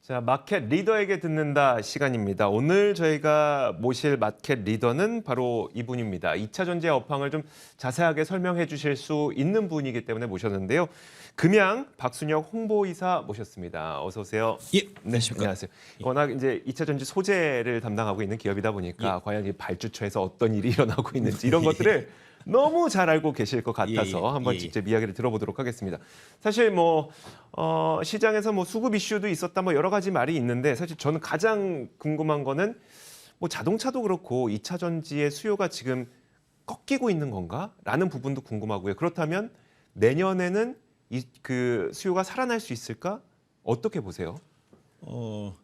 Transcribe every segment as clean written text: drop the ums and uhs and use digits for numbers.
자, 마켓 리더에게 듣는다 시간입니다. 오늘 저희가 모실 마켓 리더는 바로 이분입니다. 2차 전지의 업황을 좀 자세하게 설명해 주실 수 있는 분이기 때문에 모셨는데요. 금양 박순혁 홍보이사 모셨습니다. 어서 오세요. 예, 네, 안녕하세요. 워낙 이제 2차 전지 소재를 담당하고 있는 기업이다 보니까 과연 이 발주처에서 어떤 일이 일어나고 있는지 이런 것들을 너무 잘 알고 계실 것 같아서 한번 직접 이야기를 들어보도록 하겠습니다. 사실 시장에서 수급 이슈도 있었다 여러 가지 말이 있는데 사실 저는 가장 궁금한 거는 자동차도 그렇고 2차 전지의 수요가 지금 꺾이고 있는 건가라는 부분도 궁금하고요. 그렇다면 내년에는 그 수요가 살아날 수 있을까? 어떻게 보세요?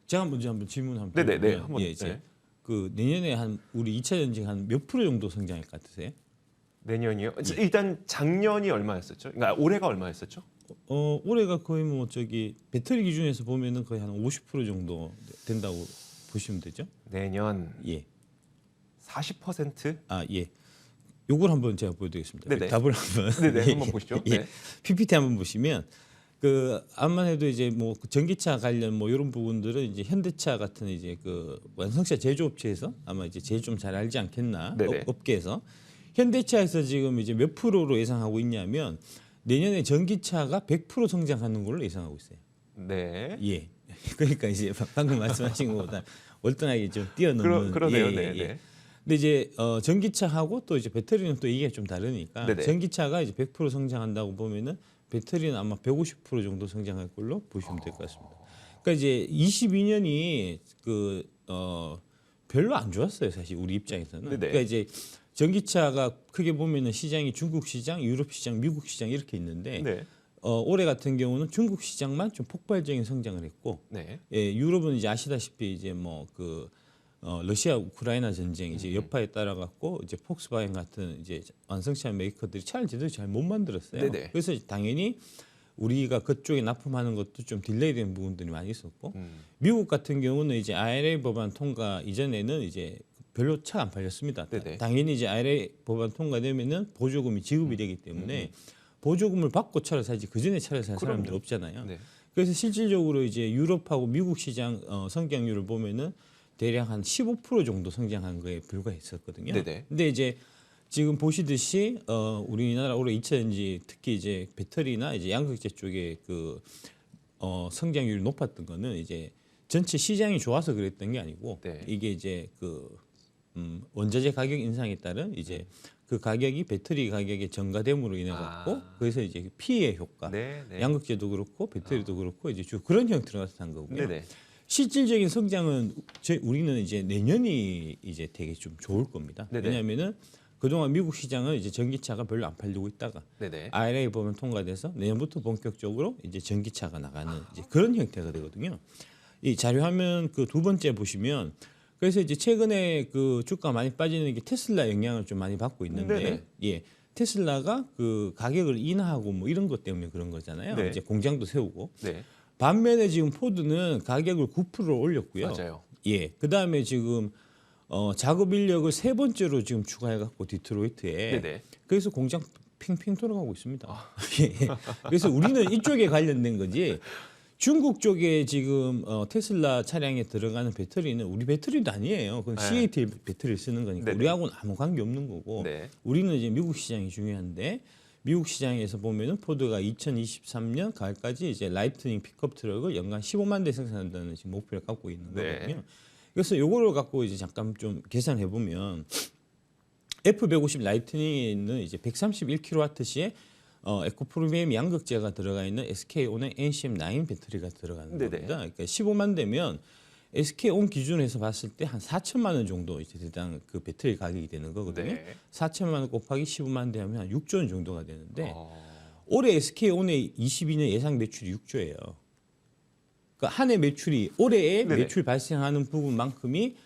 제가 먼저 한번 질문 한번 네네네. 드리면, 한번, 그 내년에 우리 2차 전지 한 몇 프로 정도 성장할 것 같으세요? 내년이요? 일단 작년이 얼마였었죠? 그러니까 올해가 얼마였었죠? 올해가 거의 배터리 기준에서 보면은 거의 한 50% 정도 된다고 보시면 되죠. 내년 예. 40%? 예. 요걸 한번 제가 보여드리겠습니다. 네네. 답을 한번. 네네. 한번 보시죠. 예. 네. PPT 한번 보시면 암만 해도 이제 전기차 관련 이런 부분들은 이제 현대차 같은 이제 그 완성차 제조업체에서 아마 이제 제일 좀 잘 알지 않겠나. 네네. 업계에서 현대차에서 지금 이제 몇 프로로 예상하고 있냐면 내년에 전기차가 100% 성장하는 걸로 예상하고 있어요. 네. 예. 그러니까 이제 방금 말씀하신 것보다 월등하게 좀 뛰어넘는. 그러네요. 예. 네. 근데 이제 전기차하고 또 이제 배터리는 또 이게 좀 다르니까 네네. 전기차가 이제 100% 성장한다고 보면은 배터리는 아마 150% 정도 성장할 걸로 보시면 될 것 같습니다. 그러니까 이제 22년이 별로 안 좋았어요, 사실 우리 입장에서는. 네네. 그러니까 이제 전기차가 크게 보면은 시장이 중국 시장, 유럽 시장, 미국 시장 이렇게 있는데 네. 올해 같은 경우는 중국 시장만 좀 폭발적인 성장을 했고, 네. 유럽은 이제 아시다시피 이제 러시아 우크라이나 전쟁 이제 여파에 따라 갖고 이제 폭스바겐 같은 이제 완성차 메이커들이 차를 제대로 잘 못 만들었어요. 네네. 그래서 당연히 우리가 그쪽에 납품하는 것도 좀 딜레이된 부분들이 많이 있었고, 미국 같은 경우는 이제 IRA 법안 통과 이전에는 이제 별로 차가 안 팔렸습니다. 네네. 당연히 이제 IRA 법안 통과되면은 보조금이 지급이 되기 때문에 보조금을 받고 차를 사지 그 전에 차를 살 사람들 그럼요. 없잖아요. 네. 그래서 실질적으로 이제 유럽하고 미국 시장 성장률을 보면은 대략 한 15% 정도 성장한 거에 불과했었거든요. 네네. 근데 이제 지금 보시듯이 우리나라 올해 2차 전지 특히 이제 배터리나 이제 양극재 쪽에 성장률이 높았던 거는 이제 전체 시장이 좋아서 그랬던 게 아니고 네. 이게 이제 원자재 가격 인상에 따른 이제 그 가격이 배터리 가격의 증가됨으로 인해 갖고 그래서 이제 피해 효과, 네. 양극재도 그렇고 배터리도 그렇고 이제 주로 그런 형태로 나타난 거고요. 네네. 실질적인 성장은 우리는 이제 내년이 이제 되게 좀 좋을 겁니다. 네네. 왜냐하면은 그동안 미국 시장은 이제 전기차가 별로 안 팔리고 있다가 네네. IRA 법안 통과돼서 내년부터 본격적으로 이제 전기차가 나가는 이제 그런 형태가 되거든요. 이 자료 화면 두 번째 보시면 그래서 이제 최근에 주가 많이 빠지는 게 테슬라 영향을 좀 많이 받고 있는데 네네. 예. 테슬라가 가격을 인하하고 이런 것 때문에 그런 거잖아요. 네. 이제 공장도 세우고. 네. 반면에 지금 포드는 가격을 9% 올렸고요. 맞아요. 예. 그다음에 지금 작업 인력을 세 번째로 지금 추가해 갖고 디트로이트에. 네네. 그래서 공장 핑핑 돌아가고 있습니다. 예. 그래서 우리는 이쪽에 관련된 거지. 중국 쪽에 지금 테슬라 차량에 들어가는 배터리는 우리 배터리도 아니에요. 그건 네. CATL 배터리를 쓰는 거니까 네네. 우리하고는 아무 관계 없는 거고. 네. 우리는 이제 미국 시장이 중요한데 미국 시장에서 보면은 포드가 2023년 가을까지 이제 라이트닝 픽업 트럭을 연간 15만 대 생산한다는 지금 목표를 갖고 있는 네. 거거든요. 그래서 요거를 갖고 이제 잠깐 좀 계산해 보면 F150 라이트닝에는 이제 131kWh의 에코 프리미엄 양극재가 들어가 있는 SK온의 NCM9 배터리가 들어가는 네네. 겁니다. 그러니까 15만 대면 SK온 기준에서 봤을 때 한 4천만 원 정도 이제 대당 배터리 가격이 되는 거거든요. 네. 4천만 원 곱하기 15만 대 하면 한 6조 원 정도가 되는데 올해 SK온의 22년 예상 매출이 6조예요. 그러니까 한 해 매출이 올해에 네네. 매출 발생하는 부분만큼이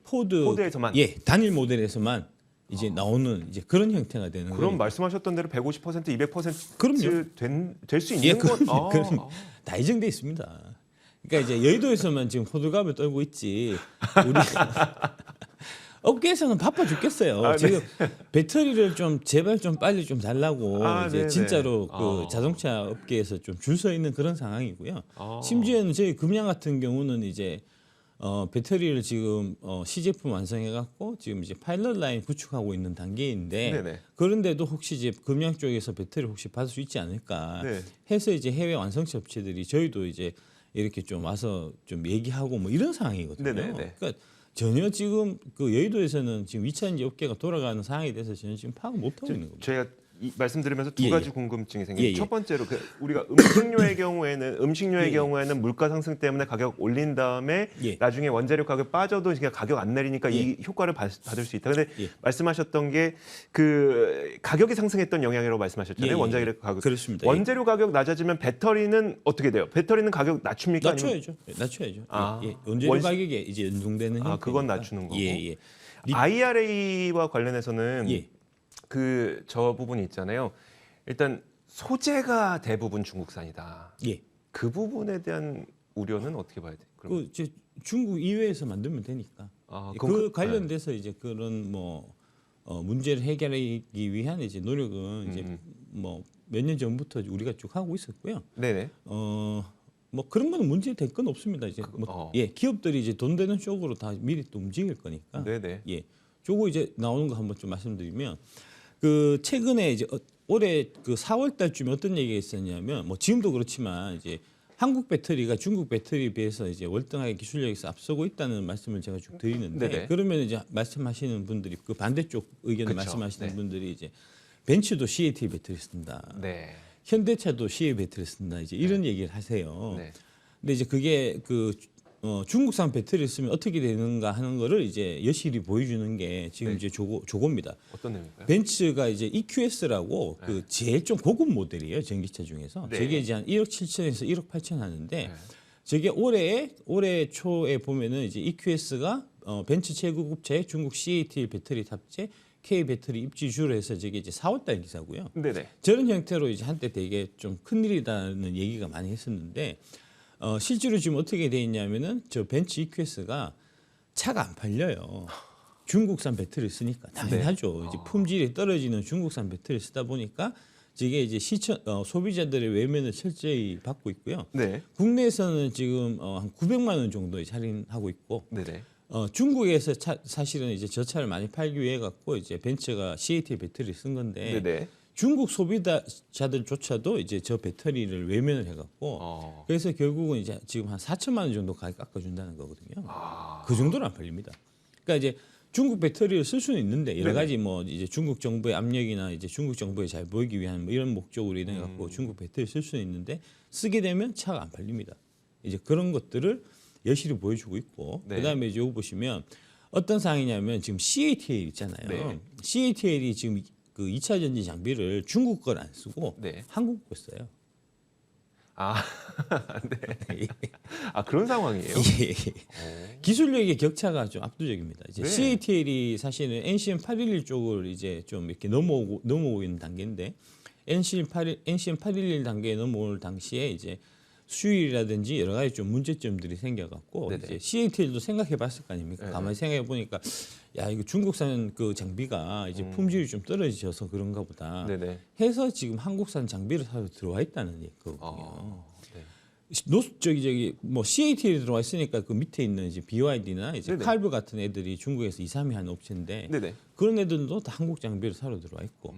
포드에서만? 예, 단일 모델에서만 이제 나오는 이제 그런 형태가 되는 거예요. 그럼 말씀하셨던 대로 150%, 200% 그럼요. 될 수 있는 예, 건 그럼 다 예정돼 있습니다. 그러니까 이제 여의도에서만 지금 호들갑을 떨고 있지. 업계에서는 바빠 죽겠어요. 아, 네. 지금 배터리를 좀 제발 좀 빨리 좀 달라고 아, 이제 네네. 진짜로 그 자동차 업계에서 좀 줄 서 있는 그런 상황이고요. 심지어는 저희 금양 같은 경우는 이제 배터리를 지금 시제품 완성해 갖고 지금 이제 파일럿 라인 구축하고 있는 단계인데 네네. 그런데도 혹시 이제 금양 쪽에서 배터리 혹시 받을 수 있지 않을까 네. 해서 이제 해외 완성차 업체들이 저희도 이제 이렇게 좀 와서 좀 얘기하고 뭐 이런 상황이거든요. 네네네. 그러니까 전혀 지금 그 여의도에서는 지금 2차전지 업계가 돌아가는 상황에 대해서 저는 지금 파악을 못 하고 있는 겁니다. 제가 말씀드리면서 두 예, 가지 예. 궁금증이 생겨요. 예, 첫 예. 번째로 우리가 음식료의 경우에는 예, 예. 경우에는 물가 상승 때문에 가격 올린 다음에 예. 나중에 원자력 가격 빠져도 그냥 가격 안 내리니까 이 효과를 받을 수 있다. 근데 예. 말씀하셨던 게 그 가격이 상승했던 영향이라고 말씀하셨잖아요. 예, 예. 원자력 가격. 그렇습니다. 원재료 가격 낮아지면 배터리는 어떻게 돼요? 배터리는 가격 낮춥니까? 아니면- 낮춰야죠. 낮춰야죠. 아, 예, 예. 원재료 원- 가격에 이제 연동되는 아, 그건 형태니까. 낮추는 거고. 예, 예. IRA와 관련해서는 예. 그 저 부분이 있잖아요. 일단 소재가 대부분 중국산이다. 예. 그 부분에 대한 우려는 어떻게 봐야 돼? 그럼 그 이제 중국 이외에서 만들면 되니까. 아, 예, 그럼 그 관련돼서 이제 그런 뭐 문제를 해결하기 위한 이제 노력은 이제 뭐 몇 년 전부터 우리가 쭉 하고 있었고요. 네네. 뭐 그런 거는 문제 될 건 없습니다. 이제 예, 기업들이 이제 돈 되는 쪽으로 다 미리 또 움직일 거니까. 네네. 예, 조거 이제 나오는 거 한번 좀 말씀드리면 그 최근에 이제 올해 그 4월 달쯤에 어떤 얘기가 있었냐면 뭐 지금도 그렇지만 이제 한국 배터리가 중국 배터리에 비해서 이제 월등하게 기술력에서 앞서고 있다는 말씀을 제가 쭉 드리는데 네네. 그러면 이제 말씀하시는 분들이 그 반대쪽 의견을 그쵸. 말씀하시는 네. 분들이 이제 벤츠도 CAT 배터리 쓴다. 네. 현대차도 CA 배터리 쓴다. 이제 이런 얘기를 하세요. 네. 근데 이제 그게 그 중국산 배터리를 쓰면 어떻게 되는가 하는 거를 이제 여실히 보여주는 게 지금 네. 이제 조고입니다. 어떤 내용일까요? 벤츠가 이제 EQS라고 그 제일 좀 고급 모델이에요. 전기차 중에서. 네. 저게 이제 한 1억 7천에서 1억 8천 하는데 네. 저게 올해 초에 보면은 이제 EQS가 벤츠 최고급차에 중국 CATL 배터리 탑재 K 배터리 입지주로 해서 저게 이제 4월 달 기사고요. 네네. 저런 형태로 이제 한때 되게 좀 큰일이다는 얘기가 많이 했었는데 실제로 지금 어떻게 돼 있냐면은 저 벤츠 EQS가 차가 안 팔려요. 중국산 배터리를 쓰니까 당연하죠. 이제 품질이 떨어지는 중국산 배터리를 쓰다 보니까 저게 이제 소비자들의 외면을 철저히 받고 있고요. 네. 국내에서는 지금 한 900만 원 정도에 할인하고 있고 네네. 중국에서 사실은 이제 저 차를 많이 팔기 위해 갖고 이제 벤츠가 CAT 배터리를 쓴 건데 네네. 중국 소비자들조차도 이제 저 배터리를 외면을 해갖고 그래서 결국은 이제 지금 한 4천만 원 정도 가격 깎아준다는 거거든요. 그 정도는 안 팔립니다. 그러니까 이제 중국 배터리를 쓸 수는 있는데 여러 가지 뭐 이제 중국 정부의 압력이나 이제 중국 정부에 잘 보이기 위한 뭐 이런 목적으로 인해 갖고 중국 배터리 쓸 수는 있는데 쓰게 되면 차가 안 팔립니다. 이제 그런 것들을 여실히 보여주고 있고 네. 그다음에 이제 여기 보시면 어떤 상황이냐면 지금 CATL 있잖아요. 네. CATL이 지금 그 2차 전지 장비를 중국 걸 안 쓰고 네. 한국 걸 써요. 아, 네. 아, 그런 상황이에요? 예. 기술력의 격차가 좀 압도적입니다. 이제 네. CATL이 사실은 NCM811 쪽을 이제 좀 이렇게 넘어오고 있는 단계인데 NCM811 단계에 넘어올 당시에 이제 수율이라든지 여러 가지 좀 문제점들이 생겨갖고 네네. 이제 CATL도 생각해봤을 거 아닙니까? 네네. 가만히 생각해 보니까 야 이거 중국산 그 장비가 이제 품질이 좀 떨어져서 그런가 보다. 네네. 해서 지금 한국산 장비를 사러 들어와 있다는 얘기거든요. 네. 저기 뭐 CATL이 들어와 있으니까 그 밑에 있는 이제 BYD나 이제 네네. 칼브 같은 애들이 중국에서 2, 3위 하는 업체인데 네네. 그런 애들도 다 한국 장비를 사러 들어와 있고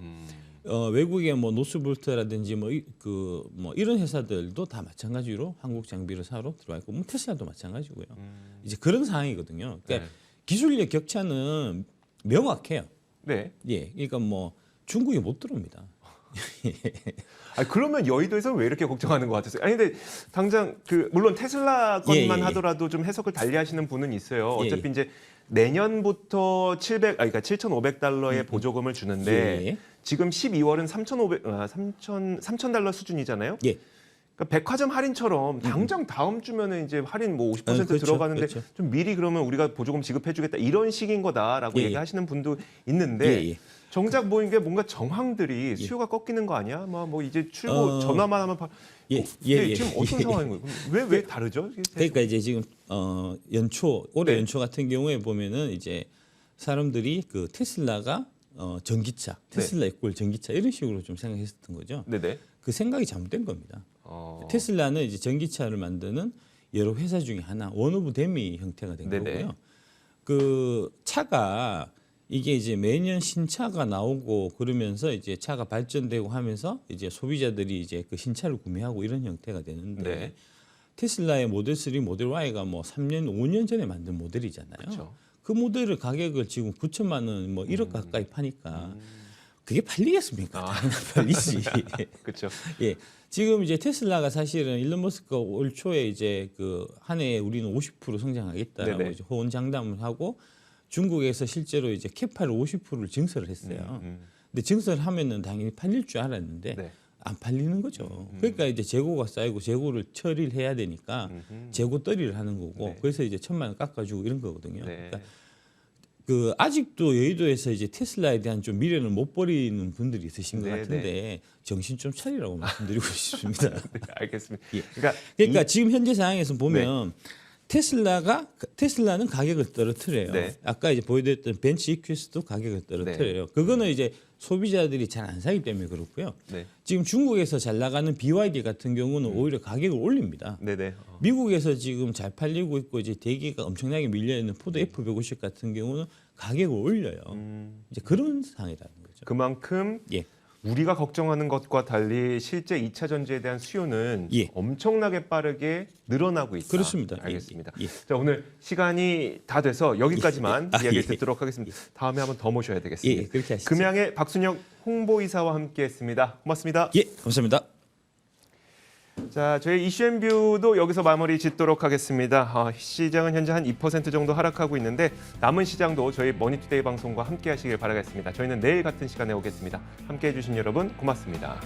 외국의 뭐 노스볼트라든지 뭐 이런 회사들도 다 마찬가지로 한국 장비를 사러 들어와 있고 뭐 테슬라도 마찬가지고요. 이제 그런 상황이거든요. 그러니까 네. 기술력 격차는 명확해요. 네. 예, 그러니까 뭐 중국이 못 들어옵니다. 아, 그러면 여의도에서는 왜 이렇게 걱정하는 것 같았어요? 아니 근데 당장 물론 테슬라 것만 예. 하더라도 좀 해석을 달리하시는 분은 있어요. 예, 어차피 이제 내년부터 그러니까 7,500달러의 보조금을 주는데 예. 지금 12월은 3,000달러 수준이잖아요. 예. 그러니까 백화점 할인처럼 당장 다음 주면은 이제 할인 뭐 50% 그렇죠, 들어가는데 그렇죠. 좀 미리 그러면 우리가 보조금 지급해주겠다 이런 식인 거다라고 예, 예. 얘기하시는 분도 있는데 예. 정작 뭐 이게 뭔가 정황들이 수요가 꺾이는 거 아니야? 뭐 이제 출고 전화만 하면 예. 지금 어떤 상황인 거예요? 왜 다르죠? 그러니까 이제 지금 올해 네. 연초 같은 경우에 보면은 이제 사람들이 그 테슬라가 전기차, 테슬라 이꼴 전기차 이런 식으로 좀 생각했었던 거죠. 네네. 그 생각이 잘못된 겁니다. 테슬라는 이제 전기차를 만드는 여러 회사 중에 하나, 원 오브 댐이 형태가 된 네네. 거고요. 그 차가 이게 이제 매년 신차가 나오고 그러면서 이제 차가 발전되고 하면서 이제 소비자들이 이제 그 신차를 구매하고 이런 형태가 되는데 네. 테슬라의 모델 3, 모델 Y가 뭐 3년, 5년 전에 만든 모델이잖아요. 그렇죠. 그 모델의 가격을 지금 9천만 원, 뭐 1억 가까이 파니까 그게 팔리겠습니까? 당연히 팔리지. 그렇죠. 예. 지금 이제 테슬라가 사실은 일론 머스크가 올 초에 이제 그 한 해에 우리는 50% 성장하겠다라고 네네. 이제 호언장담을 하고 중국에서 실제로 이제 캐파를 50%를 증설을 했어요. 근데 증설을 하면은 당연히 팔릴 줄 알았는데 네. 안 팔리는 거죠. 그러니까 이제 재고가 쌓이고 재고를 처리를 해야 되니까 재고 떨이를 하는 거고 네. 그래서 이제 1,000만 원 깎아주고 이런 거거든요. 네. 그러니까 그 아직도 여의도에서 이제 테슬라에 대한 좀 미련을 못 버리는 분들이 있으신 것 네, 같은데 정신 좀 차리라고 말씀드리고 싶습니다. 네, 알겠습니다. 예. 그러니까 지금 현재 상황에서 보면 테슬라는 가격을 떨어뜨려요. 네. 아까 이제 보여드렸던 벤츠 EQS도 가격을 떨어뜨려요. 그거는 이제 소비자들이 잘 안 사기 때문에 그렇고요. 네. 지금 중국에서 잘 나가는 BYD 같은 경우는 오히려 가격을 올립니다. 네네. 미국에서 지금 잘 팔리고 있고 이제 대기가 엄청나게 밀려 있는 포드 F150 같은 경우는 가격을 올려요. 이제 그런 상황이라는 거죠. 그만큼 예. 우리가 걱정하는 것과 달리 실제 2차 전지에 대한 수요는 예. 엄청나게 빠르게 늘어나고 있다. 그렇습니다. 알겠습니다. 예. 자, 오늘 시간이 다 돼서 여기까지만 예. 이야기 예. 듣도록 하겠습니다. 다음에 한번 더 모셔야 되겠습니다. 예, 그렇게 하시죠. 금양의 박순영 홍보이사와 함께했습니다. 고맙습니다. 예, 감사합니다. 자, 저희 이슈앤뷰도 여기서 마무리 짓도록 하겠습니다. 시장은 현재 한 2% 정도 하락하고 있는데 남은 시장도 저희 머니투데이 방송과 함께 하시길 바라겠습니다. 저희는 내일 같은 시간에 오겠습니다. 함께해 주신 여러분 고맙습니다.